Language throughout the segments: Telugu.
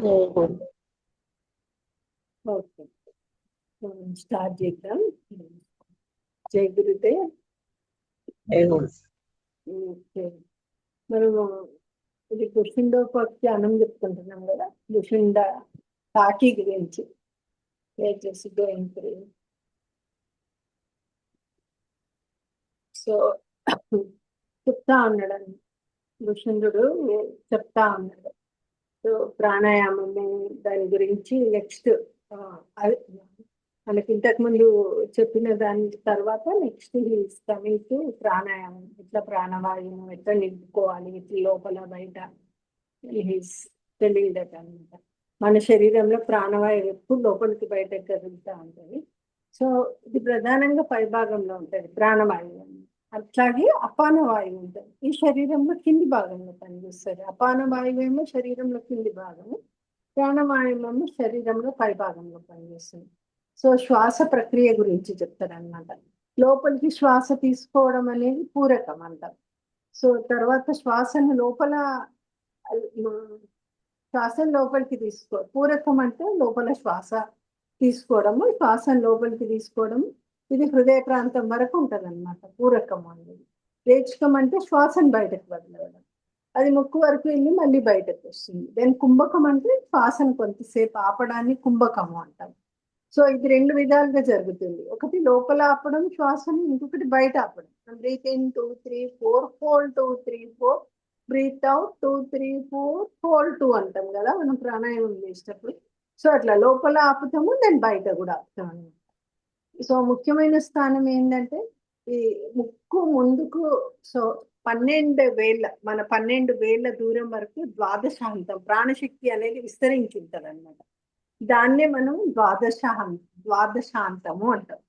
ఓహో! ఓకే. స్టార్ట్ చేద్దాం. జై గురుదేవ్. ఓకే. మనము ఇది ఋషిండోపాఖ్యానం చెప్పుకుంటున్నాం కదా, ఋషిండ కాకి గురించి. సో చెప్తా ఉన్నాడు ఋషిందుడు, చెప్తా ఉన్నాడు. సో ప్రాణాయామము దాని గురించి నెక్స్ట్ మనకి ఇంతకు ముందు చెప్పిన దాని తర్వాత నెక్స్ట్ హీస్ కమింగ్ టు ప్రాణాయామం. ఎట్లా ప్రాణవాయువు ఎట్లా నింపుకోవాలి, ఇట్లా లోపల బయట హీస్ తెలియదట అనమాట. మన శరీరంలో ప్రాణవాయువు ఎప్పుడు లోపలికి బయటకు కదులుతూ ఉంటుంది. సో ఇది ప్రధానంగా పైభాగంలో ఉంటుంది ప్రాణవాయువు. అట్లాగే అపాన వాయువు ఉంటుంది ఈ శరీరంలో కింది భాగంలో పనిచేస్తుంది. అపాన వాయువు ఏమో శరీరంలో కింది భాగము, ప్రాణవాయువు ఏమో శరీరంలో పై భాగంలో పనిచేస్తుంది. సో శ్వాస ప్రక్రియ గురించి చెప్తారనమాట. లోపలికి శ్వాస తీసుకోవడం అనేది పూరకం అంటారు. సో తర్వాత శ్వాసను లోపలికి పూరకం అంటే లోపల శ్వాస తీసుకోవడము, శ్వాసను లోపలికి తీసుకోవడము. ఇది హృదయ ప్రాంతం వరకు ఉంటుంది అనమాట పూరకం అనేది. రేచకం అంటే శ్వాసను బయటకు వదిలేయడం, అది ముక్కు వరకు వెళ్ళి మళ్ళీ బయటకు వస్తుంది. దెన్ కుంభకం అంటే శ్వాసను కొంతసేపు ఆపడాన్ని కుంభకము అంటాం. సో ఇది రెండు విధాలుగా జరుగుతుంది. ఒకటి లోపల ఆపడం శ్వాసని, ఇంకొకటి బయట ఆపడం. Breathe in 2 3 4, hold 2 3 4, breathe out 2 3 4, hold 2 అంటాం కదా మనం ప్రాణాయామం చేసేటప్పుడు. సో అట్లా లోపల ఆపుతాము, దాని బయట కూడా ఆపుతాం అనమాట. సో ముఖ్యమైన స్థానం ఏంటంటే ఈ ముక్కు ముందుకు. సో 12 వేళ్ళ, మన 12 వేళ్ళ దూరం వరకు ద్వాదశాంతం ప్రాణశక్తి అనేది విస్తరించి ఉంటుంది అనమాట. దాన్నే మనం ద్వాదశాంతము అంటాం.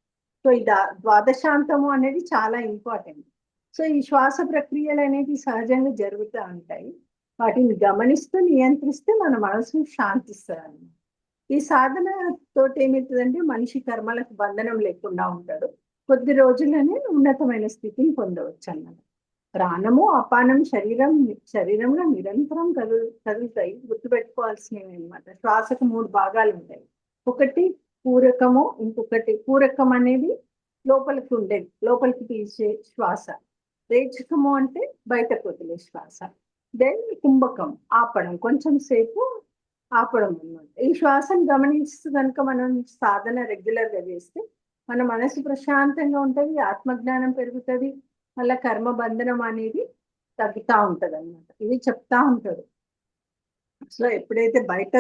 సో ఈ ద్వాదశాంతము అనేది చాలా ఇంపార్టెంట్. సో ఈ శ్వాస ప్రక్రియలు అనేది సహజంగా జరుగుతూ ఉంటాయి. వాటిని గమనిస్తూ నియంత్రిస్తే మన మనసును శాంతిస్తుంది అన్నమాట. ఈ సాధన తోటి ఏమవుతుందంటే మనిషి కర్మలకు బంధనం లేకుండా ఉంటాడు. కొద్ది రోజుల్లోనే ఉన్నతమైన స్థితిని పొందవచ్చు అన్నమాట. ప్రాణము అపానం శరీరంలో నిరంతరం కదులుతాయి. గుర్తుపెట్టుకోవాల్సినవి అనమాట. శ్వాసకు 3 భాగాలు ఉంటాయి. ఒకటి పూరకము, ఇంకొకటి పూరకం అనేది లోపలికి ఉండేది, లోపలికి తీసే శ్వాస. రేచకము అంటే బయటకు వదిలే శ్వాస. దెన్ కుంభకం ఆపడం, కొంచెం సేపు ఆపడం అన్నమాట. ఈ శ్వాసను గమనిస్తూ కనుక మనం సాధన రెగ్యులర్గా చేస్తే మన మనసు ప్రశాంతంగా ఉంటుంది, ఆత్మజ్ఞానం పెరుగుతుంది, మళ్ళీ కర్మ బంధనం అనేది తగ్గుతూ ఉంటుంది అన్నమాట. ఇది చెప్తా ఉంటాడు. సో ఎప్పుడైతే బయట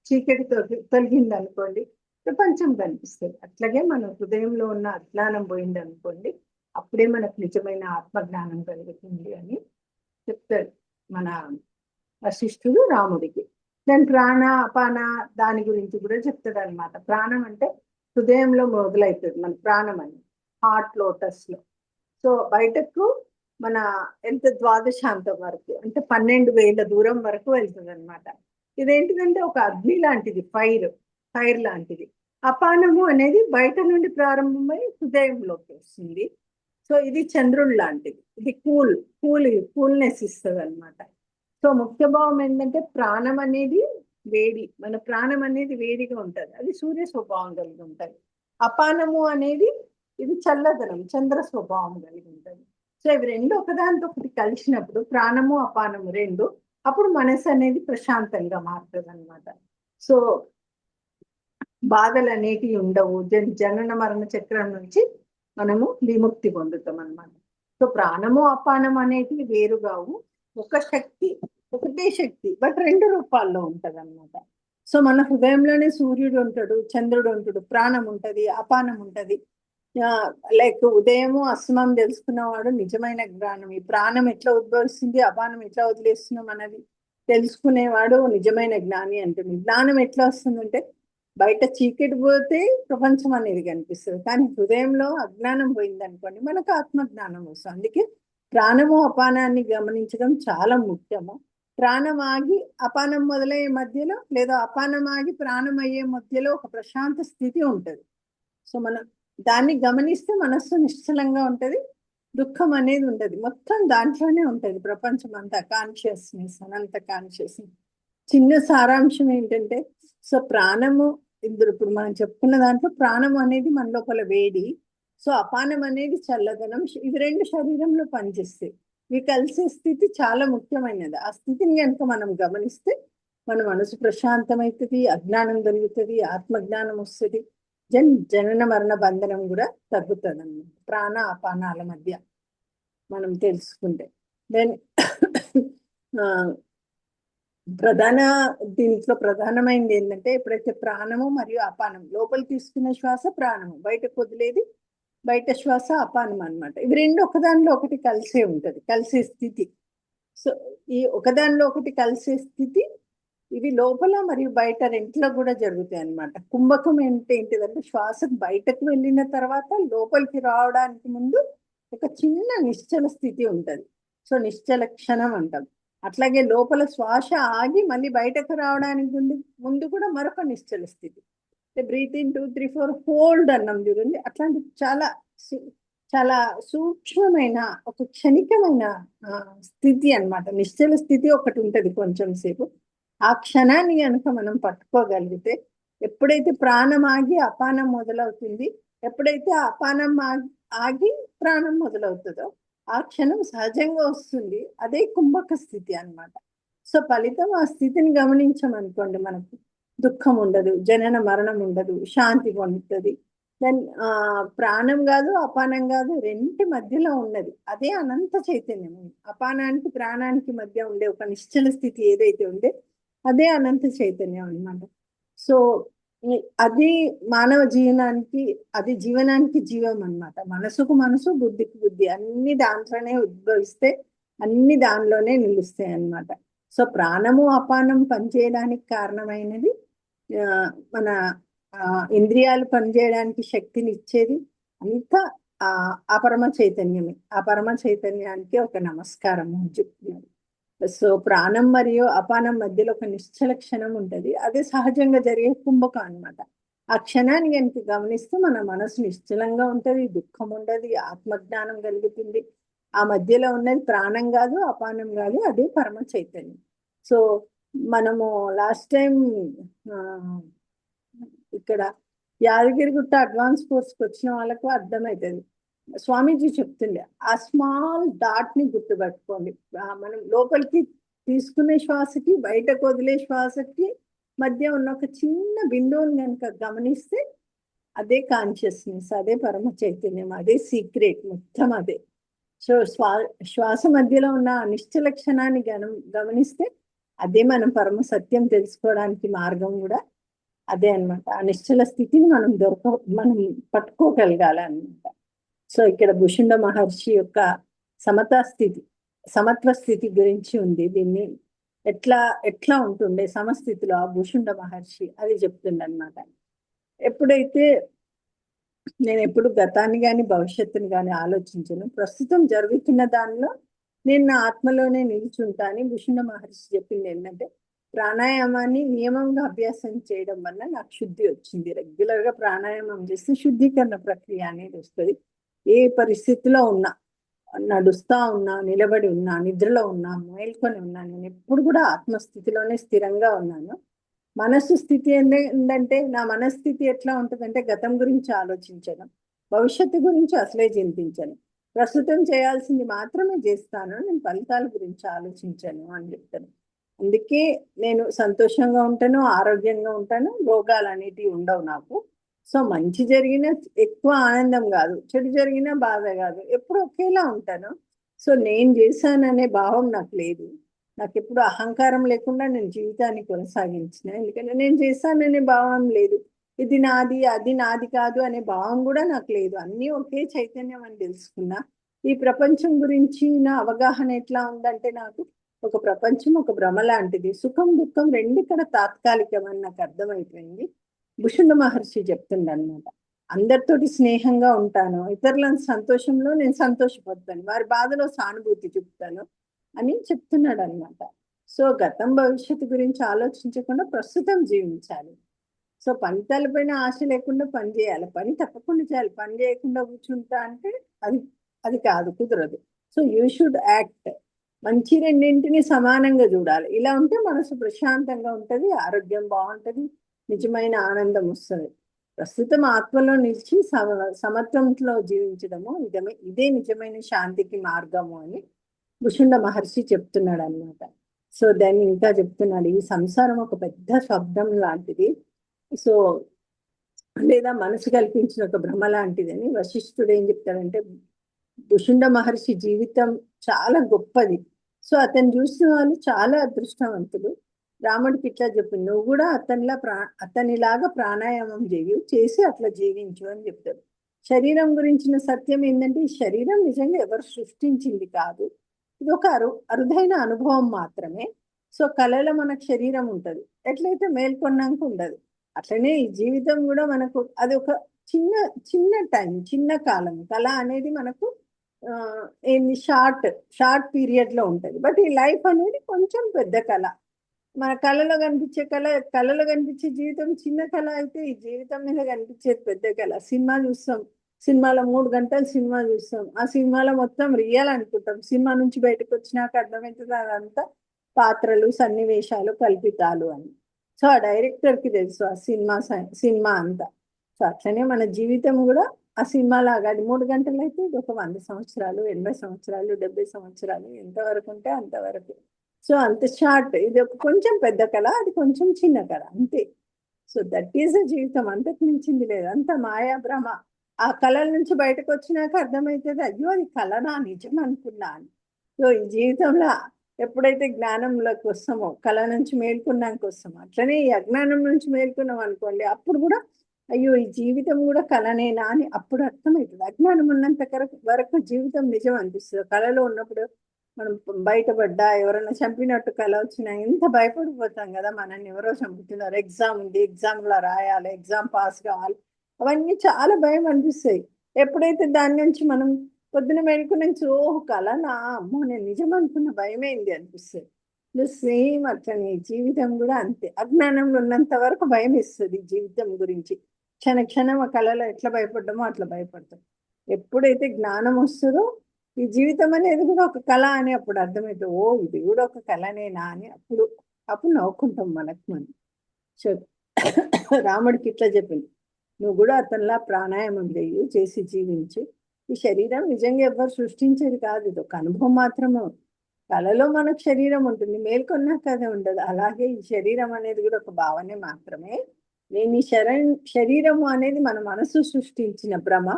చీకటి తొలగింది అనుకోండి, ప్రపంచం కనిపిస్తుంది. అట్లాగే మన హృదయంలో ఉన్న అజ్ఞానం పోయింది అనుకోండి, అప్పుడే మనకు నిజమైన ఆత్మజ్ఞానం కలుగుతుంది అని చెప్తాడు మన వశిష్ఠుడు రాముడికి. దాని ప్రాణ అపాన దాని గురించి కూడా చెప్తాడు అనమాట. ప్రాణం అంటే హృదయంలో మొదలవుతుంది మన ప్రాణం అని, హార్ట్ లోటస్ లో. సో బయటకు మన ఎంత ద్వాదశాంతం వరకు అంటే 12 వేల దూరం వరకు వెళ్తుంది అనమాట. ఇదేంటిదంటే ఒక అగ్ని లాంటిది, ఫైర్ లాంటిది. అపానము అనేది బయట నుండి ప్రారంభమై హృదయంలోకి వస్తుంది. సో ఇది చంద్రుడు లాంటిది, ఇది కూల్నెస్ ఇస్తుంది అనమాట. సో ముఖ్య భావం ఏంటంటే ప్రాణం అనేది వేడి, మన ప్రాణం అనేది వేడిగా ఉంటుంది, అది సూర్య స్వభావం కలిగి ఉంటుంది. అపానము అనేది ఇది చల్లదనం, చంద్ర స్వభావం కలిగి ఉంటుంది. సో ఇవి రెండు ఒకదానితో ఒకటి కలిసినప్పుడు ప్రాణము అపానము రెండు, అప్పుడు మనసు అనేది ప్రశాంతంగా మారుతుంది అనమాట. సో బాధలు అనేటివి ఉండవు. జనన మరణ చక్రం నుంచి మనము విముక్తి పొందుతాం అనమాట. సో ప్రాణము అపానం అనేటివి వేరు కావు, ఒకటే శక్తి, బట్ 2 రూపాల్లో ఉంటది అనమాట. సో మన హృదయంలోనే సూర్యుడు ఉంటాడు, చంద్రుడు ఉంటాడు, ప్రాణం ఉంటది, అపానం ఉంటది. లైక్ ఉదయము అస్తమం తెలుసుకున్నవాడు నిజమైన జ్ఞానం. ఈ ప్రాణం ఎట్లా ఉద్భవిస్తుంది, అపానం ఎట్లా వదిలేస్తున్నాం అన్నది తెలుసుకునేవాడు నిజమైన జ్ఞాని అంటుంది. జ్ఞానం ఎట్లా వస్తుందంటే బయట చీకటి పోతే ప్రపంచం అనేది కనిపిస్తుంది, కానీ హృదయంలో అజ్ఞానం పోయింది అనుకోండి మనకు ఆత్మజ్ఞానం వస్తుంది. అందుకే ప్రాణము అపానాన్ని గమనించడం చాలా ముఖ్యము. ప్రాణం ఆగి అపానం మొదలయ్యే మధ్యలో, లేదా అపానం ఆగి ప్రాణం అయ్యే మధ్యలో ఒక ప్రశాంత స్థితి ఉంటుంది. సో మనం దాన్ని గమనిస్తే మనస్సు నిశ్చలంగా ఉంటుంది, దుఃఖం అనేది ఉంటుంది. మొత్తం దాంట్లోనే ఉంటుంది ప్రపంచం అంతా, కాన్షియస్నెస్, అనంత కాన్షియస్నెస్. చిన్న సారాంశం ఏంటంటే, సో ప్రాణము ఇప్పుడు మనం చెప్పుకున్న దాంట్లో ప్రాణం అనేది మన లోపల వేడి, సో అపానం అనేది చల్లదనం, ఇవి రెండు శరీరంలో పనిచేస్తాయి. ఇవి కలిసే స్థితి చాలా ముఖ్యమైనది. ఆ స్థితిని కనుక మనం గమనిస్తే మన మనసు ప్రశాంతమవుతుంది, అజ్ఞానం దొరుకుతుంది, ఆత్మజ్ఞానం వస్తుంది, జనన మరణ బంధనం కూడా తగ్గుతుంది అన్నమాట ప్రాణ అపానాల మధ్య మనం తెలుసుకుంటే. దెన్ ప్రధాన దీంట్లో ప్రధానమైనది ఏంటంటే, ఎప్పుడైతే ప్రాణము మరియు అపానం, లోపల తీసుకున్న శ్వాస ప్రాణము, బయటకు వదిలేది బయట శ్వాస అపానం అన్నమాట. ఇవి రెండు ఒకదానిలో ఒకటి కలిసే ఉంటది, కలిసే స్థితి. సో ఈ ఒకదానిలో ఒకటి కలిసే స్థితి ఇవి లోపల మరియు బయట రెంట్లో కూడా జరుగుతాయి అన్నమాట. కుంభకం ఏంటిదంటే, శ్వాసకు బయటకు వెళ్ళిన తర్వాత లోపలికి రావడానికి ముందు ఒక చిన్న నిశ్చల స్థితి ఉంటది. సో నిశ్చల క్షణం అంటాం. అట్లాగే లోపల శ్వాస ఆగి మళ్ళీ బయటకు రావడానికి ముందు కూడా మరొక నిశ్చల స్థితి. బ్రీత్ ఇన్ 2, 3, 4 హోల్డ్ అన్నాం చూడండి. అట్లాంటి చాలా చాలా సూక్ష్మమైన ఒక క్షణికమైన స్థితి అన్నమాట. నిశ్చల స్థితి ఒకటి ఉంటది కొంచెం సేపు. ఆ క్షణాన్ని కనుక మనం పట్టుకోగలిగితే, ఎప్పుడైతే ప్రాణం ఆగి అపానం మొదలవుతుంది, ఎప్పుడైతే అపానం ఆగి ప్రాణం మొదలవుతుందో ఆ క్షణం సహజంగా వస్తుంది. అదే కుంభక స్థితి అన్నమాట. సో ఫలితం ఆ స్థితిని గమనించమనుకోండి, మనకు దుఃఖం ఉండదు, జనన మరణం ఉండదు, శాంతి పొందుతుంది. దెన్ ప్రాణం కాదు అపానం కాదు, రెంటి మధ్యలో ఉన్నది అదే అనంత చైతన్యం. అపానానికి ప్రాణానికి మధ్య ఉండే ఒక నిశ్చల స్థితి ఏదైతే ఉండే అదే అనంత చైతన్యం అన్నమాట. సో అది మానవ జీవనానికి, అది జీవనానికి జీవం అన్నమాట. మనసుకు మనసు, బుద్ధికి బుద్ధి, అన్ని దాంట్లోనే ఉద్భవిస్తే అన్ని దానిలోనే నిలుస్తాయి అన్నమాట. సో ప్రాణము అపానం పనిచేయడానికి కారణమైనది మన ఇంద్రియాలు పనిచేయడానికి శక్తిని ఇచ్చేది అంతా ఆ పరమ చైతన్యమే. ఆ పరమ చైతన్యానికి ఒక నమస్కారం అని చెప్తున్నారు. సో ప్రాణం మరియు అపానం మధ్యలో ఒక నిశ్చల క్షణం ఉంటది, అదే సహజంగా జరిగే కుంభకం అన్నమాట. ఆ క్షణాన్ని కనుక గమనిస్తే మన మనసు నిశ్చలంగా ఉంటది, దుఃఖం ఉండదు, ఆత్మజ్ఞానం కలుగుతుంది. ఆ మధ్యలో ఉన్నది ప్రాణం కాదు అపానం కాదు, అదే పరమ చైతన్యం. సో మనము లాస్ట్ టైం ఇక్కడ యాదగిరిగుట్ట అడ్వాన్స్ కోర్స్కి వచ్చిన వాళ్ళకు అర్థమవుతుంది. స్వామీజీ చెప్తుండే ఆ స్మాల్ డాట్ ని గుర్తుపెట్టుకోండి. మనం లోపలికి తీసుకునే శ్వాసకి బయటకు వదిలే శ్వాసకి మధ్య ఉన్న ఒక చిన్న బిందువుని కనుక గమనిస్తే అదే కాన్షియస్నెస్, అదే పరమ చైతన్యం, అదే సీక్రెట్ మొత్తం అదే. సో శ్వాస మధ్యలో ఉన్న నిశ్చల క్షణాన్ని గమనిస్తే అదే మనం పరమ సత్యం తెలుసుకోవడానికి మార్గం కూడా అదే అన్నమాట. ఆ నిశ్చల స్థితిని మనం పట్టుకోగలగాలి అన్నమాట. సో ఇక్కడ భుషుండ మహర్షి యొక్క సమతా స్థితి, సమత్వ స్థితి గురించి ఉంది. దీన్ని ఎట్లా ఎట్లా ఉంటుండే సమస్థితిలో ఆ భుషుండ మహర్షి అది చెప్తుండే అన్నమాట. ఎప్పుడైతే నేను ఎప్పుడు గతాన్ని కానీ భవిష్యత్తుని కానీ ఆలోచించను, ప్రస్తుతం జరుగుతున్న దానిలో నేను నా ఆత్మలోనే నిల్చుంటా అని భుషుండ మహర్షి చెప్పింది ఏంటంటే, ప్రాణాయామాన్ని నియమంగా అభ్యాసం చేయడం వల్ల నాకు శుద్ధి వచ్చింది. రెగ్యులర్ గా ప్రాణాయామం చేస్తే శుద్ధీకరణ ప్రక్రియ అనేది వస్తుంది. ఏ పరిస్థితిలో ఉన్నా, నడుస్తా ఉన్నా, నిలబడి ఉన్నా, నిద్రలో ఉన్నా, మేల్కొని ఉన్నా, నేను ఎప్పుడు కూడా ఆత్మస్థితిలోనే స్థిరంగా ఉన్నాను. మనసు స్థితి ఏంటంటే, నా మనస్థితి ఎట్లా ఉంటుందంటే, గతం గురించి ఆలోచించను, భవిష్యత్తు గురించి అసలే చింతించను, ప్రస్తుతం చేయాల్సింది మాత్రమే చేస్తాను, నేను ఫలితాల గురించి ఆలోచించను అని చెప్తాను. అందుకే నేను సంతోషంగా ఉంటాను, ఆరోగ్యంగా ఉంటాను, రోగాలు అనేటివి ఉండవు నాకు. సో మంచి జరిగినా ఎక్కువ ఆనందం కాదు, చెడు జరిగినా బాధ కాదు, ఎప్పుడు ఒకేలా ఉంటాను. సో నేను చేశాననే భావం నాకు లేదు. నాకు ఎప్పుడు అహంకారం లేకుండా నేను జీవితాన్ని కొనసాగించిన, ఎందుకంటే నేను చేశాననే భావం లేదు. ఇది నాది అది నాది కాదు అనే భావం కూడా నాకు లేదు. అన్నీ ఒకే చైతన్యం అని తెలుసుకున్నా. ఈ ప్రపంచం గురించి నా అవగాహన ఎట్లా ఉందంటే, నాకు ఒక ప్రపంచం ఒక భ్రమ లాంటిది, సుఖం దుఃఖం రెండు ఇక్కడ తాత్కాలికం అని నాకు అర్థమైపోయింది. భుషుండ మహర్షి చెప్తుండనమాట. అందరితోటి స్నేహంగా ఉంటాను, ఇతరుల సంతోషంలో నేను సంతోషపడతాను, వారి బాధలో సానుభూతి చూపుతాను అని చెప్తున్నాడు అనమాట. సో గతం భవిష్యత్తు గురించి ఆలోచించకుండా ప్రస్తుతం జీవించాలి. సో ఫలితాలపైన ఆశ లేకుండా పని చేయాలి, పని తప్పకుండా చేయాలి. పని చేయకుండా కూర్చుంటా అంటే అది అది కాదు, కుదరదు. So you should act. మంచి రెండింటిని సమానంగా చూడాలి. ఇలా ఉంటే మనసు ప్రశాంతంగా ఉంటుంది, ఆరోగ్యం బాగుంటుంది, నిజమైన ఆనందం వస్తుంది. ప్రస్తుతం ఆత్మలో నిలిచి సమత్వంలో జీవించడము ఇదే నిజమైన శాంతికి మార్గము అని భుషుండ మహర్షి చెప్తున్నాడు అనమాట. సో దాన్ని ఇంకా చెప్తున్నాడు, ఈ సంసారం ఒక పెద్ద శబ్దం లాంటిది, సో లేదా మనసు కల్పించిన ఒక భ్రమ లాంటిదని. వశిష్ఠుడు ఏం చెప్తాడంటే, భుషుండ మహర్షి జీవితం చాలా గొప్పది, సో అతను చూసిన వాళ్ళు చాలా అదృష్టవంతులు. రాముడికి ఇట్లా చెప్పి, నువ్వు కూడా అతనిలాగా ప్రాణాయామం చేసి అట్లా జీవించు అని చెప్తాడు. శరీరం గురించిన సత్యం ఏంటంటే, ఈ శరీరం నిజంగా ఎవరు సృష్టించింది కాదు, ఇది ఒక అరుదైన అనుభవం మాత్రమే. సో కళలో మనకు శరీరం ఉంటుంది, ఎట్లయితే మేల్కొన్నాక ఉండదు, అట్లనే ఈ జీవితం కూడా మనకు అది ఒక చిన్న చిన్న టైం, చిన్న కాలం. కళ అనేది మనకు ఏంది షార్ట్ పీరియడ్ లో ఉంటుంది, బట్ ఈ లైఫ్ అనేది కొంచెం పెద్ద కళ. మన కళలో కనిపించే జీవితం చిన్న కళ అయితే, ఈ జీవితం మీద కనిపించేది పెద్ద కళ. సినిమా చూస్తాం, సినిమాలో 3 గంటలు సినిమా చూస్తాం, ఆ సినిమాలో మొత్తం రియల్ అనుకుంటాం, సినిమా నుంచి బయటకు వచ్చినాక అర్థమవుతుంది అదంతా పాత్రలు, సన్నివేశాలు, కల్పితాలు అని. సో ఆ డైరెక్టర్కి తెలుసు ఆ సినిమా అంతా. సో అట్లనే మన జీవితం కూడా ఆ సినిమా లాగా, అది 3 గంటలు అయితే ఇది ఒక 100 సంవత్సరాలు, 80 సంవత్సరాలు, 70 సంవత్సరాలు, ఎంతవరకు ఉంటే అంతవరకు. సో అంత షార్ట్, ఇది ఒక కొంచెం పెద్ద కళ, అది కొంచెం చిన్న కళ, అంతే. సో దట్ ఈస్ జీవితం, అంతకు మించింది లేదు, అంత మాయా భ్రమ. ఆ కళల నుంచి బయటకు వచ్చినాక అర్థమవుతుంది, అయ్యో అది కళనా నిజం అనుకున్నా అని. సో ఈ జీవితంలో ఎప్పుడైతే జ్ఞానంలోకి వస్తామో, కళ నుంచి మేల్కొన్నాక వస్తామో, అట్లనే ఈ అజ్ఞానం నుంచి మేల్కొన్నాం అనుకోండి, అప్పుడు కూడా అయ్యో ఈ జీవితం కూడా కళనేనా అని అప్పుడు అర్థమవుతుంది. అజ్ఞానం ఉన్నంత వరకు జీవితం నిజం అనిపిస్తుంది. కళలో ఉన్నప్పుడు మనం బయటపడ్డా, ఎవరైనా చంపినట్టు కళ వచ్చినా ఎంత భయపడిపోతాం కదా, మనల్ని ఎవరో చంపుతున్నారు, ఎగ్జామ్ ఉంది, ఎగ్జామ్లో రాయాలి, ఎగ్జామ్ పాస్ కావాలి, అవన్నీ చాలా భయం అనిపిస్తాయి. ఎప్పుడైతే దాని నుంచి మనం పొద్దున మేలుకుని ఓహ్ కళనా, అమ్మో నేను నిజం అనుకున్న భయమేంది అనిపిస్తుంది. సేమ్ అట్లనే జీవితం కూడా అంతే, అజ్ఞానంలో ఉన్నంత వరకు భయం ఇస్తుంది జీవితం గురించి. క్షణం ఆ కళలో ఎట్లా భయపడ్డామో అట్లా భయపడతాం. ఎప్పుడైతే జ్ఞానం వస్తుందో ఈ జీవితం అనేది కూడా ఒక కళ అని అప్పుడు అర్థమవుతుంది, ఓ ఇది కూడా ఒక కళనేనా అని అప్పుడు నవ్వుకుంటాం మనకు మనం. సో రాముడికి ఇట్లా చెప్పింది, నువ్వు కూడా అతనిలా ప్రాణాయామం చేసి జీవించు. ఈ శరీరం నిజంగా ఎవరు సృష్టించేది కాదు, ఇది ఒక అనుభవం మాత్రమే. కళలో మనకు శరీరం ఉంటుంది, మేల్కొన్నాక అదే ఉండదు. అలాగే ఈ శరీరం అనేది కూడా ఒక భావనే మాత్రమే. నేను ఈ శరీరము అనేది మన మనసు సృష్టించిన భ్రమ.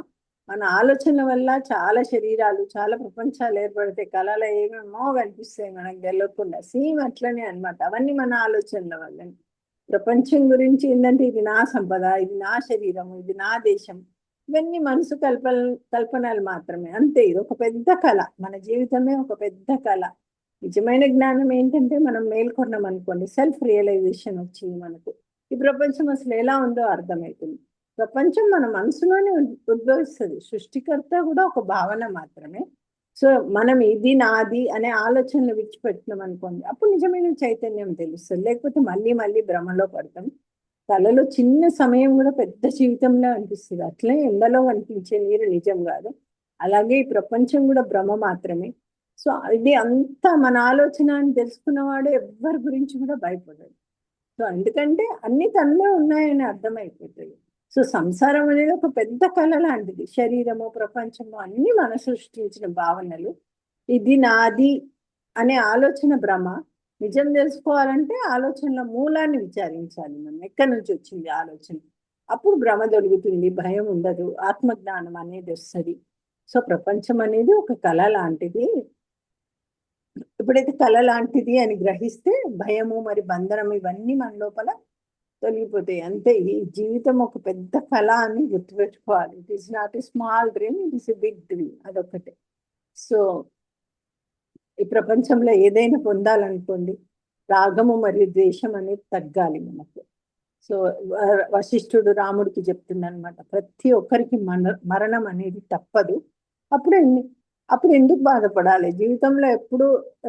మన ఆలోచనల వల్ల చాలా శరీరాలు, చాలా ప్రపంచాలు ఏర్పడతాయి. కళలో ఏమేమో కనిపిస్తాయి మనకు తెలియకుండా, సేమ్ అట్లనే అనమాట. అవన్నీ మన ఆలోచనల వల్లనే. ప్రపంచం గురించి ఏంటంటే, ఇది నా సంపద, ఇది నా శరీరం, ఇది నా దేశం, ఇవన్నీ మనసు కల్పనలు మాత్రమే, అంతే. ఇది ఒక పెద్ద కళ, మన జీవితమే ఒక పెద్ద కళ. నిజమైన జ్ఞానం ఏంటంటే, మనం మేల్కొన్నాం అనుకోండి, సెల్ఫ్ రియలైజేషన్ వచ్చింది మనకు, ఈ ప్రపంచం అసలు ఎలా ఉందో అర్థమవుతుంది. ప్రపంచం మన మనసులోనే ఉద్భవిస్తుంది, సృష్టికర్త కూడా ఒక భావన మాత్రమే. సో మనం ఇది నాది అనే ఆలోచనలు విడిచిపెట్టినాం అనుకోండి, అప్పుడు నిజమైన చైతన్యం తెలుస్తుంది. లేకపోతే మళ్ళీ మళ్ళీ భ్రమలో పడతాం. కళలో చిన్న సమయం కూడా పెద్ద జీవితంలో అనిపిస్తుంది. అట్లే ఎండలో కనిపించే నీరు నిజం కాదు, అలాగే ఈ ప్రపంచం కూడా భ్రమ మాత్రమే. సో ఇది అంతా మన ఆలోచన అని తెలుసుకున్నవాడు ఎవ్వరి గురించి కూడా భయపడదు. సో ఎందుకంటే అన్ని తనలో ఉన్నాయని అర్థమైపోతుంది. సో సంసారం అనేది ఒక పెద్ద కళ లాంటిది. శరీరము, ప్రపంచము అన్ని మన సృష్టించిన భావనలు. ఇది నాది అనే ఆలోచన భ్రమ. నిజం తెలుసుకోవాలంటే ఆలోచనల మూలాన్ని విచారించాలి మనం, ఎక్కడి నుంచి వచ్చింది ఆలోచన. అప్పుడు భ్రమ దొరుకుతుంది, భయం ఉండదు, ఆత్మజ్ఞానం అనేది వస్తుంది. సో ప్రపంచం అనేది ఒక కళ లాంటిది. ఎప్పుడైతే కళ లాంటిది అని గ్రహిస్తే భయము మరి బంధనం ఇవన్నీ మన లోపల తొలగిపోతాయి, అంతే. ఈ జీవితం ఒక పెద్ద కళ అని గుర్తుపెట్టుకోవాలి. It is not a small dream, it is a big dream, అదొకటే. సో ఈ ప్రపంచంలో ఏదైనా పొందాలనుకోండి, రాగము మరియు ద్వేషం అనేది తగ్గాలి మనకు. సో వశిష్ఠుడు రాముడికి చెప్తుందనమాట, ప్రతి ఒక్కరికి మరణం అనేది తప్పదు. అప్పుడు అప్పుడు ఎందుకు బాధపడాలి? జీవితంలో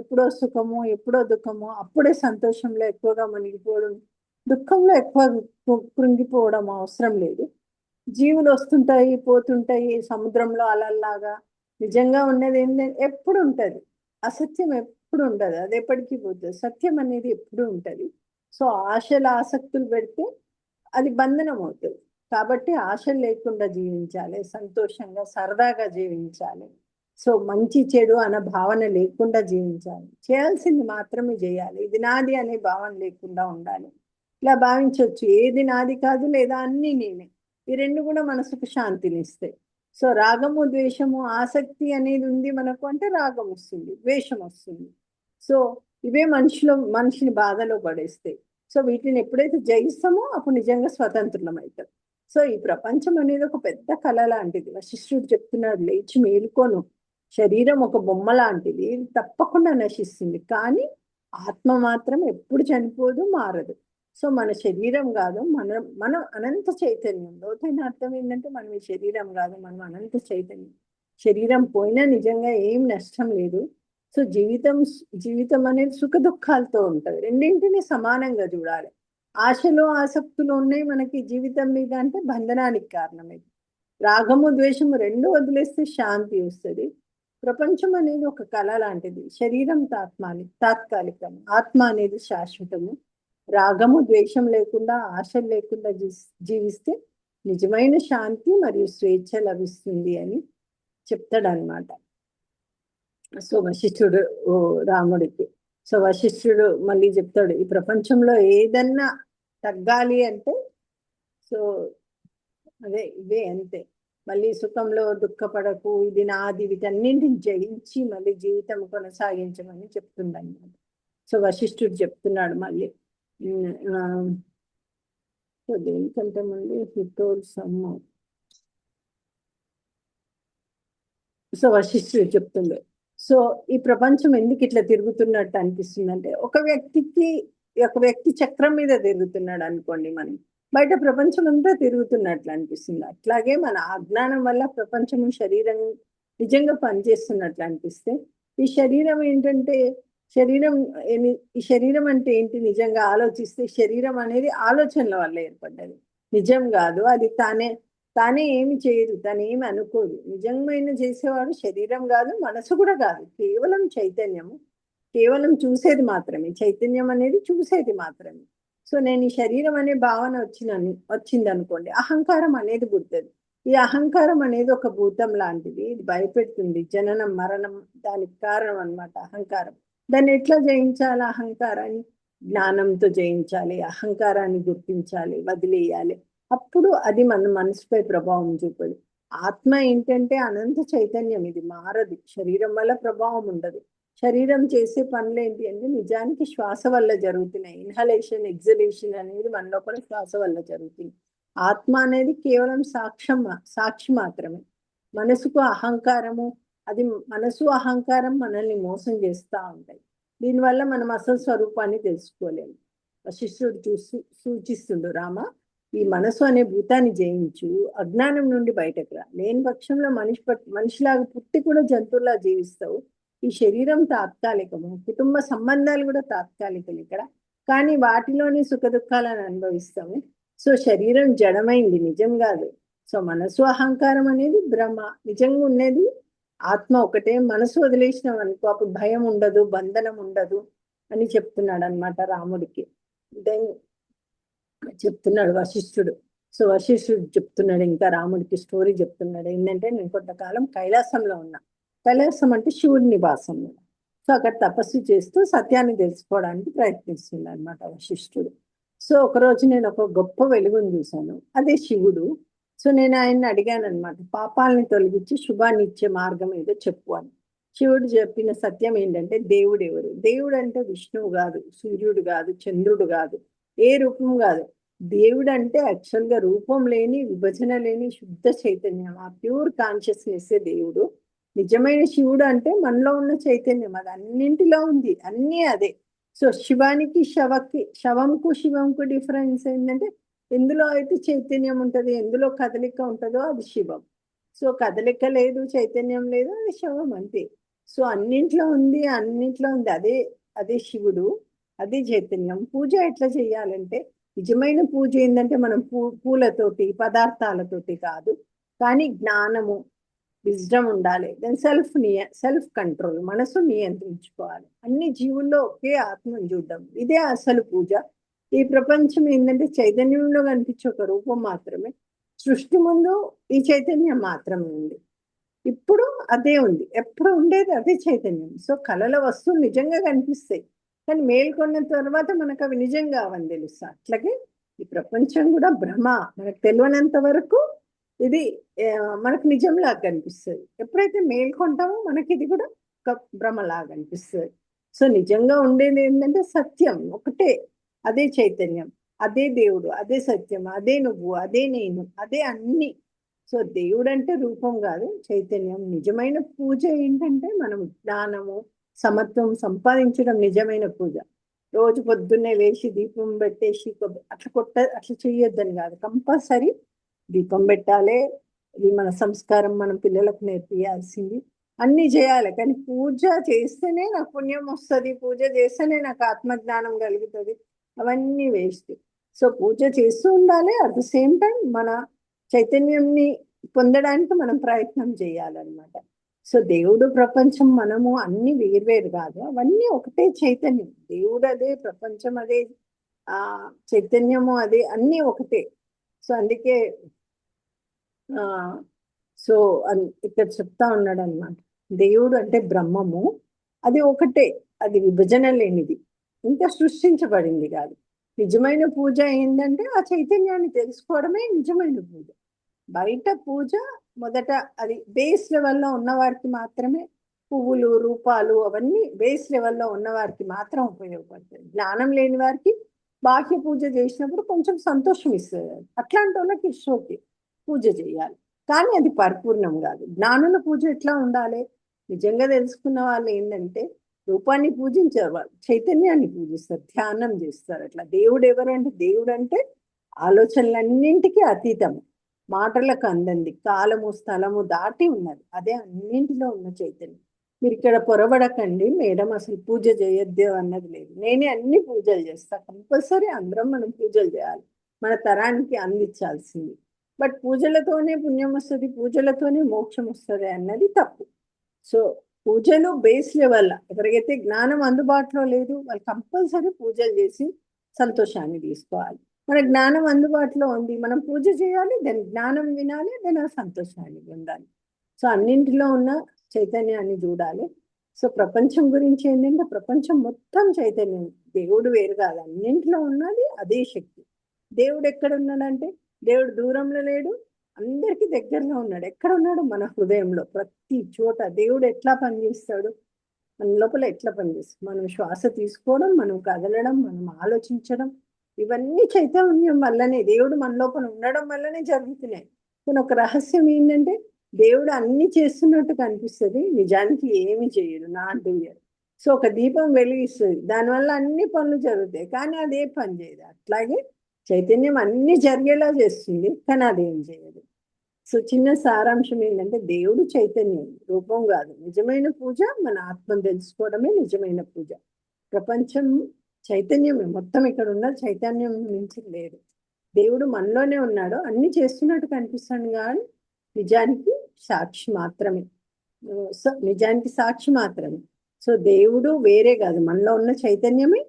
ఎప్పుడో సుఖము, ఎప్పుడో దుఃఖము, అప్పుడే సంతోషంలో ఎక్కువగా మునిగిపోవడం, దుఃఖంలో ఎక్కువ కృంగిపోవడం అవసరం లేదు. జీవులు వస్తుంటాయి, పోతుంటాయి, సముద్రంలో అలల్లాగా. నిజంగా ఉన్నది ఏంటంటే ఎప్పుడు ఉంటుంది, అసత్యం ఎప్పుడు ఉండదు, అది ఎప్పటికీ పోతుంది. సత్యం అనేది ఎప్పుడు ఉంటది. సో ఆశలు ఆసక్తులు పెడితే అది బంధనం అవుతుంది. కాబట్టి ఆశలు లేకుండా జీవించాలి, సంతోషంగా సరదాగా జీవించాలి. సో మంచి చెడు అన్న భావన లేకుండా జీవించాలి, చేయాల్సింది మాత్రమే చేయాలి. ఇది నాది అనే భావన లేకుండా ఉండాలి. ఇలా భావించవచ్చు, ఏది నాది కాదు లేదా అన్ని నేనే. ఈ రెండు కూడా మనసుకు శాంతినిస్తాయి. సో రాగము ద్వేషము ఆసక్తి అనేది ఉంది మనకు అంటే రాగం వస్తుంది, ద్వేషం వస్తుంది. సో ఇవే మనిషిని బాధలో పడేస్తాయి. సో వీటిని ఎప్పుడైతే జయిస్తామో అప్పుడు నిజంగా స్వతంత్రం అవుతాం. సో ఈ ప్రపంచం అనేది ఒక పెద్ద కళ లాంటిది. వశిష్ఠుడు చెప్తున్నాడు, లేచి మేలుకోను, శరీరం ఒక బొమ్మ లాంటిది, ఇది తప్పకుండా నశిస్తుంది, కానీ ఆత్మ మాత్రం ఎప్పుడు చనిపోదు, మారదు. సో మన శరీరం కాదు, మనం అనంత చైతన్యం. లోతైన అర్థం ఏంటంటే మనం ఈ శరీరం కాదు, మనం అనంత చైతన్యం. శరీరం పోయినా నిజంగా ఏం నష్టం లేదు. సో జీవితం అనేది సుఖ దుఃఖాలతో ఉంటది, రెండింటిని సమానంగా చూడాలి. ఆశలు ఆసక్తులు ఉన్నాయి మనకి జీవితం మీద అంటే బంధనానికి కారణమే. రాగము ద్వేషము రెండు వదిలేస్తే శాంతి వస్తుంది. ప్రపంచం అనేది ఒక కళ లాంటిది, శరీరం తాత్కాలికం, ఆత్మ అనేది శాశ్వతము. రాగము ద్వేషం లేకుండా ఆశలు లేకుండా జీవిస్తే నిజమైన శాంతి మరియు స్వేచ్ఛ లభిస్తుంది అని చెప్తాడు అనమాట. సో వశిష్ఠుడు రాముడికి. సో వశిష్ఠుడు మళ్ళీ చెప్తాడు, ఈ ప్రపంచంలో ఏదన్నా తగ్గాలి అంటే సో అదే ఇవే అంతే. మళ్ళీ సుఖంలో దుఃఖపడకు, ఇది నాది, వీటన్నింటిని జయించి మళ్ళీ జీవితం కొనసాగించమని చెప్తుంది అన్నమాట. సో వశిష్ఠుడు చెప్తున్నాడు మళ్ళీ. సో దేనికంటే మళ్ళీ సో వశిష్ఠుడు చెప్తుంది, సో ఈ ప్రపంచం ఎందుకు ఇట్లా తిరుగుతున్నట్టు అనిపిస్తుంది అంటే, ఒక వ్యక్తి చక్రం మీద తిరుగుతున్నాడు అనుకోండి, మనం బయట ప్రపంచం అంతా తిరుగుతున్నట్లు అనిపిస్తుంది. అట్లాగే మన అజ్ఞానం వల్ల ప్రపంచము శరీరం నిజంగా పనిచేస్తున్నట్లు అనిపిస్తే, ఈ శరీరం ఏంటంటే ఈ శరీరం అంటే ఏంటి నిజంగా ఆలోచిస్తే, శరీరం అనేది ఆలోచనల వల్ల ఏర్పడ్డది, నిజం కాదు. అది తానే ఏమి చేయదు, తను ఏమి అనుకోదు. నిజమైన చేసేవాడు శరీరం కాదు, మనసు కూడా కాదు, కేవలం చైతన్యము, కేవలం చూసేది మాత్రమే. చైతన్యం అనేది చూసేది మాత్రమే. సో నేను ఈ శరీరం అనే భావన వచ్చింది అనుకోండి, అహంకారం అనేది పుడుతుంది. ఈ అహంకారం అనేది ఒక భూతం లాంటిది, ఇది భయపెడుతుంది. జననం మరణం దానికి కారణం అన్నమాట అహంకారం. దాన్ని ఎట్లా జయించాలి? అహంకారాన్ని జ్ఞానంతో జయించాలి, అహంకారాన్ని గుర్తించాలి, వదిలేయాలి. అప్పుడు అది మన మనసుపై ప్రభావం చూపదు. ఆత్మ ఏంటంటే అనంత చైతన్యం, ఇది మారదు. శరీరం వల్ల ప్రభావం ఉండదు. శరీరం చేసే పనులు ఏంటి అంటే నిజానికి శ్వాస వల్ల జరుగుతున్నాయి. ఇన్హలేషన్ ఎగ్జలేషన్ అనేది మన లోపల శ్వాస వల్ల జరుగుతుంది. ఆత్మ అనేది కేవలం సాక్షి మాత్రమే. మనసుకు అహంకారము, అది మనసు అహంకారం మనల్ని మోసం చేస్తూ ఉంటాయి. దీనివల్ల మనం అసలు స్వరూపాన్ని తెలుసుకోలేము. వశిష్ఠుడు సూచిస్తుండు, రామ ఈ మనసు అనే భూతాన్ని జయించు, అజ్ఞానం నుండి బయటకు రా. లేని పక్షంలో మనిషిలాగా పుట్టి కూడా జంతువులా జీవిస్తావు. ఈ శరీరం తాత్కాలికము, కుటుంబ సంబంధాలు కూడా తాత్కాలికం ఇక్కడ, కానీ వాటిలోని సుఖ దుఃఖాలను అనుభవిస్తాము. సో శరీరం జడమైంది, నిజం కాదు. సో మనసు అహంకారం అనేది భ్రమ, నిజంగా ఉండేది ఆత్మ ఒకటే. మనసు వదిలేసినాం అనుకో, అప్పుడు భయం ఉండదు, బంధనం ఉండదు అని చెప్తున్నాడు అనమాట రాముడికి. దెన్ చెప్తున్నాడు వశిష్ఠుడు. సో వశిష్ఠుడు చెప్తున్నాడు ఇంకా రాముడికి స్టోరీ చెప్తున్నాడు. ఏంటంటే, నేను కొంతకాలం కైలాసంలో ఉన్నా. కైలాసం అంటే శివుడి నివాసం. సో అక్కడ తపస్సు చేస్తూ సత్యాన్ని తెలుసుకోవడానికి ప్రయత్నిస్తుంది అనమాట వశిష్ఠుడు. సో ఒకరోజు నేను ఒక గొప్ప వెలుగుని చూశాను, అదే శివుడు. సో నేను ఆయన్ని అడిగాను అనమాట, పాపాలని తొలగించి శుభాన్ని ఇచ్చే మార్గం ఏదో చెప్పు అని. శివుడు చెప్పిన సత్యం ఏంటంటే, దేవుడు ఎవరు? దేవుడు అంటే విష్ణువు కాదు, సూర్యుడు కాదు, చంద్రుడు కాదు, ఏ రూపం కాదు. దేవుడు అంటే యాక్చువల్గా రూపం లేని, విభజన లేని శుద్ధ చైతన్యం, ఆ ప్యూర్ కాన్షియస్నెస్ దేవుడు. నిజమైన శివుడు అంటే మనలో ఉన్న చైతన్యం, అది అన్నింటిలో ఉంది, అన్నీ అదే. సో శివానికి శవంకు శివంకు డిఫరెన్స్ ఏంటంటే, ఎందులో అయితే చైతన్యం ఉంటుంది, ఎందులో కదలిక ఉంటుందో అది శివం. సో కదలిక లేదు, చైతన్యం లేదు, అది శవం అంతే. సో అన్నింట్లో ఉంది, అదే శివుడు, అదే చైతన్యం. పూజ ఎట్లా చేయాలంటే, నిజమైన పూజ ఏంటంటే మనం పూలతోటి పదార్థాలతోటి కాదు, కానీ విజ్డమ్ ఉండాలి, దెన్ సెల్ఫ్ కంట్రోల్, మనసు నియంత్రించుకోవాలి. అన్ని జీవుల్లో ఒకే ఆత్మను చూడడం, ఇదే అసలు పూజ. ఈ ప్రపంచం ఏంటంటే చైతన్యంలో కనిపించే ఒక రూపం మాత్రమే. సృష్టి ముందు ఈ చైతన్యం మాత్రమే ఉంది, ఇప్పుడు అదే ఉంది, ఎప్పుడు ఉండేది అదే చైతన్యం. సో కళల వస్తువులు నిజంగా కనిపిస్తాయి, కానీ మేల్కొన్న తర్వాత మనకు అవి నిజం కావని తెలుస్తా. అట్లాగే ఈ ప్రపంచం కూడా భ్రమ, మనకు తెలియనంత వరకు ఇది మనకు నిజంలాగా కనిపిస్తుంది. ఎప్పుడైతే మేల్కొంటామో మనకి ఇది కూడా ఒక భ్రమలాగా అనిపిస్తుంది. సో నిజంగా ఉండేది ఏంటంటే సత్యం ఒకటే, అదే చైతన్యం, అదే దేవుడు, అదే సత్యం, అదే నువ్వు, అదే నేను, అదే అన్ని. సో దేవుడు అంటే రూపం కాదు, చైతన్యం. నిజమైన పూజ ఏంటంటే మనం జ్ఞానము సమత్వం సంపాదించడం నిజమైన పూజ. రోజు పొద్దున్నే లేచి దీపం పెట్టేసి అట్లా చెయ్యొద్దని కాదు, కంపల్సరీ దీపం పెట్టాలి. ఇది మన సంస్కారం, మనం పిల్లలకు నేర్పియాల్సింది. అన్ని చేయాలి, కానీ పూజ చేస్తేనే నాకు పుణ్యం వస్తుంది, పూజ చేస్తేనే నాకు ఆత్మజ్ఞానం కలుగుతుంది, అవన్నీ వేస్ట్. సో పూజ చేస్తూ ఉండాలి, అట్ ద సేమ్ టైం మన చైతన్యంని పొందడానికి మనం ప్రయత్నం చేయాలన్నమాట. సో దేవుడు ప్రపంచం మనము అన్ని వేర్వేరు కాదు, అవన్నీ ఒకటే చైతన్యం. దేవుడు అదే, ప్రపంచం అదే, ఆ చైతన్యము అదే, అన్నీ ఒకటే. సో అందుకే సో ఇక్కడ చెప్తా ఉన్నాడు అనమాట, దేవుడు అంటే బ్రహ్మము, అది ఒకటే, అది విభజన లేనిది, ఇంకా సృష్టించబడింది కాదు. నిజమైన పూజ ఏంటంటే ఆ చైతన్యాన్ని తెలుసుకోవడమే నిజమైన పూజ. బయట పూజ మొదట అది బేస్ లెవెల్లో ఉన్నవారికి మాత్రమే, పువ్వులు రూపాలు అవన్నీ బేస్ లెవెల్లో ఉన్నవారికి మాత్రం ఉపయోగపడుతుంది. జ్ఞానం లేని వారికి బాహ్య పూజ చేసినప్పుడు కొంచెం సంతోషం ఇస్తుంది, అట్లాంటి వాళ్ళకి ఇష్టోకి పూజ చేయాలి, కానీ అది పరిపూర్ణం కాదు. జ్ఞానుల పూజ ఎట్లా ఉండాలి, నిజంగా తెలుసుకున్న వాళ్ళు ఏంటంటే రూపాన్ని పూజించేవాళ్ళు చైతన్యాన్ని పూజిస్తారు, ధ్యానం చేస్తారు. అట్లా దేవుడు ఎవరంటే, దేవుడు అంటే ఆలోచనలన్నింటికీ అతీతం, మాటలకు అందంది, కాలము స్థలము దాటి ఉన్నది, అదే అన్నింటిలో ఉన్న చైతన్యం. మీరు ఇక్కడ పొరబడకండి మేడం, అసలు పూజ చేయొద్దు అన్నది లేదు. నేనే అన్ని పూజలు చేస్తా, కంపల్సరీ అందరం మనం పూజలు చేయాలి, మన తరానికి అందించాల్సింది. బట్ పూజలతోనే పుణ్యం వస్తుంది, పూజలతోనే మోక్షం వస్తుంది అన్నది తప్పు. సో పూజలు బేస్ లెవెల్, ఎవరికైతే జ్ఞానం అందుబాటులో లేదు వాళ్ళు కంపల్సరీ పూజలు చేసి సంతోషాన్ని తీసుకోవాలి. మన జ్ఞానం అందుబాటులో ఉంది, మనం పూజ చేయాలి, దాని జ్ఞానం వినాలి, దాని సంతోషాన్ని పొందాలి. సో అన్నింటిలో ఉన్న చైతన్యాన్ని చూడాలి. సో ప్రపంచం గురించి ఏంటంటే ప్రపంచం మొత్తం చైతన్యం, దేవుడు వేరు కాదు, అన్నింటిలో ఉన్నది అదే శక్తి. దేవుడు ఎక్కడ ఉన్నాడంటే, దేవుడు దూరంలో లేడు, అందరికీ దగ్గరలో ఉన్నాడు. ఎక్కడ ఉన్నాడు, మన హృదయంలో, ప్రతి చోట. దేవుడు ఎట్లా పనిచేస్తాడు, మన లోపల ఎట్లా పనిచేస్తాడు, మనం శ్వాస తీసుకోవడం, మనం కదలడం, మనం ఆలోచించడం, ఇవన్నీ చైతన్యం వల్లనే, దేవుడు మన లోపల ఉండడం వల్లనే జరుగుతున్నాయి. కానీ ఒక రహస్యం ఏంటంటే దేవుడు అన్ని చేస్తున్నట్టు కనిపిస్తుంది, నిజానికి ఏమి చేయడు, నాట్ డూయర్. సో ఒక దీపం వెలిగిస్తుంది, దానివల్ల అన్ని పనులు జరుగుతాయి, కానీ అదే పని చేయదు. అట్లాగే చైతన్యం అన్ని జరిగేలా చేస్తుంది, కానీ అదేం చేయదు. సో చిన్న సారాంశం ఏంటంటే దేవుడు చైతన్యం, రూపం కాదు. నిజమైన పూజ మన ఆత్మను తెలుసుకోవడమే నిజమైన పూజ. ప్రపంచం చైతన్యమే, మొత్తం ఇక్కడ ఉన్న చైతన్యం నుంచి లేదు. దేవుడు మనలోనే ఉన్నాడు, అన్ని చేస్తున్నట్టు కనిపిస్తాడు, కానీ నిజానికి సాక్షి మాత్రమే. సో నిజానికి సాక్షి మాత్రమే. సో దేవుడు వేరే కాదు, మనలో ఉన్న చైతన్యమే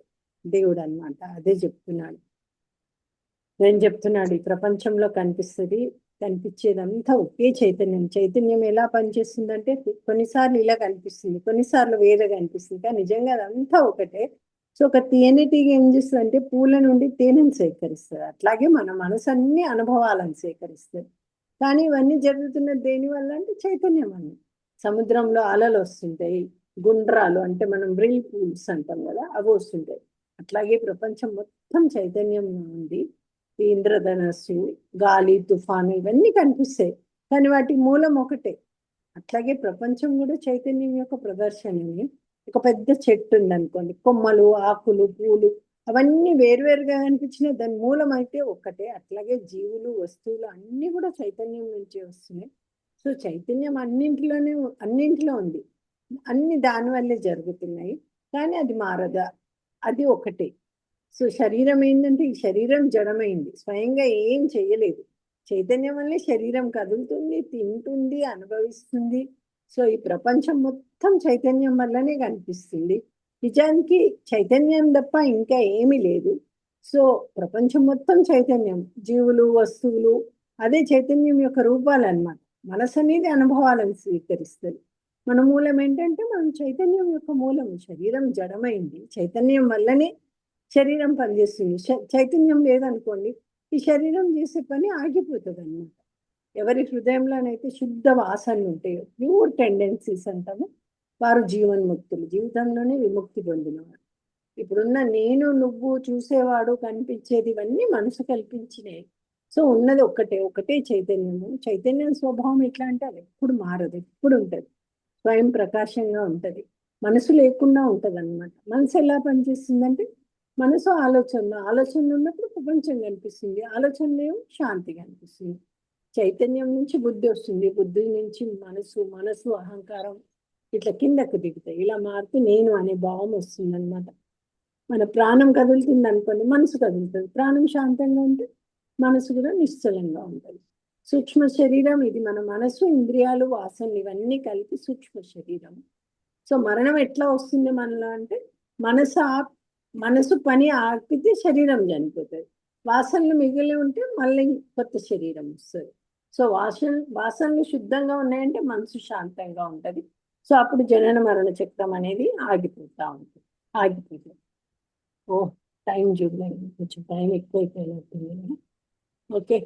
దేవుడు అన్నమాట. అదే చెప్తున్నాడు. నేను చెప్తున్నాడు ఈ ప్రపంచంలో కనిపించేదంతా ఒకే చైతన్యం. చైతన్యం ఎలా పనిచేస్తుందంటే కొన్నిసార్లు ఇలా కనిపిస్తుంది, కొన్నిసార్లు వేరేగా అనిపిస్తుంది, కానీ నిజంగా అదంతా ఒకటే. సో ఒక తేనెటీగ ఏం చేస్తుంది అంటే పూల నుండి తేనెను సేకరిస్తుంది, అట్లాగే మన మనసు అన్ని అనుభవాలను సేకరిస్తుంది. కానీ ఇవన్నీ జరుగుతున్నది దేని వల్ల అంటే చైతన్యం అని. సముద్రంలో అలలు వస్తుంటాయి, గుండ్రాలు అంటే మనం రిల్ పూల్స్ అంటాం కదా, అవి వస్తుంటాయి. అట్లాగే ప్రపంచం మొత్తం చైతన్యం ఉంది. ఈ ఇంద్రధనస్సు, గాలి, తుఫాను ఇవన్నీ కనిపిస్తాయి, కానీ వాటి మూలం ఒకటే. అట్లాగే ప్రపంచం కూడా చైతన్యం యొక్క ప్రదర్శనని. ఒక పెద్ద చెట్టు ఉందనుకోండి, కొమ్మలు, ఆకులు, పూలు అవన్నీ వేరువేరుగా కనిపించినాయి, దాని మూలం అయితే ఒక్కటే. అట్లాగే జీవులు, వస్తువులు అన్నీ కూడా చైతన్యం నుంచి వస్తున్నాయి. సో చైతన్యం అన్నింటిలో ఉంది, అన్ని దానివల్లే జరుగుతున్నాయి, కానీ అది మారదా, అది ఒకటే. సో శరీరం ఏంటంటే ఈ శరీరం జడమైంది, స్వయంగా ఏం చెయ్యలేదు. చైతన్యం వల్లే శరీరం కదులుతుంది, తింటుంది, అనుభవిస్తుంది. సో ఈ ప్రపంచం మొత్తం చైతన్యం వల్లనే కనిపిస్తుంది. నిజానికి చైతన్యం తప్ప ఇంకా ఏమీ లేదు. సో ప్రపంచం మొత్తం చైతన్యం, జీవులు, వస్తువులు అదే చైతన్యం యొక్క రూపాలు అన్నమాట. మనసు అనేది అనుభవాలను స్వీకరిస్తుంది. మన మూలం ఏంటంటే మనం చైతన్యం యొక్క మూలం. శరీరం జడమైంది, చైతన్యం వల్లనే శరీరం పనిచేస్తుంది. చైతన్యం లేదనుకోండి, ఈ శరీరం చేసే పని ఆగిపోతుంది అన్నమాట. ఎవరి హృదయంలోనైతే శుద్ధ వాసనలు ఉంటాయో, ప్యూర్ టెండెన్సీస్ అంటాము, వారు జీవన్ముక్తులు, జీవితంలోనే విముక్తి పొందినవారు. ఇప్పుడున్న నేను, నువ్వు, చూసేవాడు, కనిపించేది ఇవన్నీ మనసు కల్పించినాయి. సో ఉన్నది ఒక్కటే, ఒకటే చైతన్యము. చైతన్యం స్వభావం ఎట్లా అంటే అది ఎప్పుడు మారదు, ఎప్పుడు ఉంటది, స్వయం ప్రకాశంగా ఉంటది. మనసు లేకుండా ఉంటది అనమాట. మనసు ఎలా పనిచేస్తుందంటే, మనసు ఆలోచనలు ఉన్నప్పుడు ప్రపంచం కనిపిస్తుంది, ఆలోచన లేవు శాంతి కనిపిస్తుంది. చైతన్యం నుంచి బుద్ధి వస్తుంది, బుద్ధి నుంచి మనసు, మనసు అహంకారం ఇట్లా కిందకు దిగుతాయి. ఇలా మారితే నేను అనే భావం వస్తుంది అనమాట. మన ప్రాణం కదులుతుంది అనుకోండి, మనసు కదులుతుంది. ప్రాణం శాంతంగా ఉంటే మనసు కూడా నిశ్చలంగా ఉంటుంది. సూక్ష్మ శరీరం ఇది. మన మనసు, ఇంద్రియాలు, వాసనలు ఇవన్నీ కలిపి సూక్ష్మ శరీరం. సో మరణం ఎట్లా వస్తుంది మనలో అంటే, మనసు పని ఆపితే శరీరం చనిపోతుంది. వాసనలు మిగిలి ఉంటే మళ్ళీ కొత్త శరీరం వస్తుంది. సో వాసనలు శుద్ధంగా ఉన్నాయంటే మనసు శాంతంగా ఉంటది. సో అప్పుడు జనన మరణ చక్రం అనేది ఆగిపోతుంది. ఓ టైం చూడలేదు, కొంచెం టైం ఎక్కువైపోయినట్టుంది కదా. ఓకే,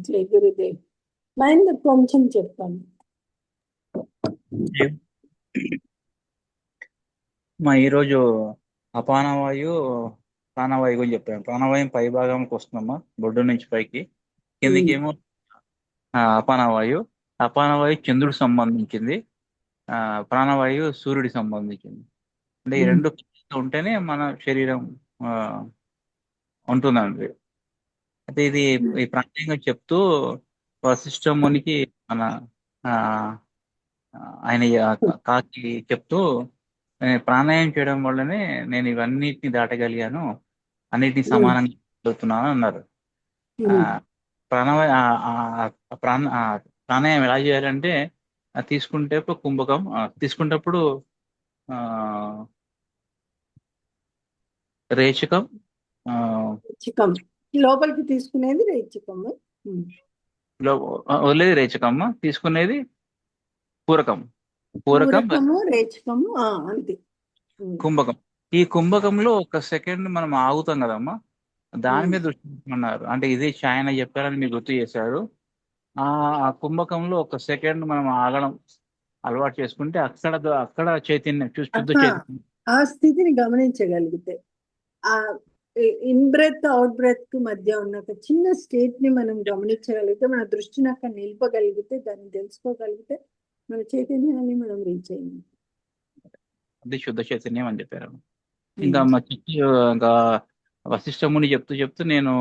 జై గురుదేవ్. మహేందర్ కొంచెం చెప్పాను. ఈరోజు అపానవాయు, ప్రాణవాయు గురించి చెప్పాను. ప్రాణవాయువు పై భాగంకి వస్తుందమ్మా, బొడ్డు నుంచి పైకి. కిందికి ఏమో అపానవాయు చంద్రుడికి సంబంధించింది, ప్రాణవాయువు సూర్యుడికి సంబంధించింది. అంటే ఈ రెండు ఉంటేనే మన శరీరం ఉంటుందండి. అయితే ఇది ఈ ప్రాణాయంగా చెప్తూ వశిష్ఠ మునికి మన ఆయన కాకి చెప్తూ, ప్రాణాయామం చేయడం వల్లనే నేను ఇవన్నిటిని దాటగలిగాను, అన్నిటిని సమానంగా చదువుతున్నాను అన్నారు. ప్రాణాయామం ఎలా చేయాలంటే, తీసుకుంటే కుంభకం, తీసుకునేటప్పుడు రేచకం, లోపలికి తీసుకునేది రేచకము, వదిలేది రేచకమ్మ, తీసుకునేది పూరకం, రేచకము అంతే. కుంభకం. ఈ కుంభకంలో ఒక సెకండ్ మనం ఆగుతాం కదమ్మా, దాని మీద దృష్టి పెట్టమన్నారు. అంటే ఇదే ఆయన చెప్పారని మీరు గుర్తు చేశారు. ఆ కుంభకంలో ఒక సెకండ్ మనం ఆగడం అలవాటు చేసుకుంటే అక్కడ చైతన్యం శుద్ధ చైతన్యం, ఆ స్థితిని గమనించగలిగితే, ఆ ఇన్ బ్రెత్ అవుట్ బ్రెత్ కు మధ్య ఉన్న ఒక చిన్న స్టేట్ ని మనం గమనించగలిగితే, మన దృష్టిని అక్కడ నిలపగలిగితే, దాన్ని తెలుసుకోగలిగితే మన చైతన్యాన్ని మనం రీచ్ అయ్యింది. అది శుద్ధ చైతన్యం అని చెప్పారు. ఇంకా ఇంకా వశిష్ఠముని చెప్తూ నేను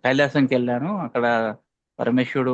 కైలాసంకి వెళ్ళాను. అక్కడ పరమేశ్వరుడు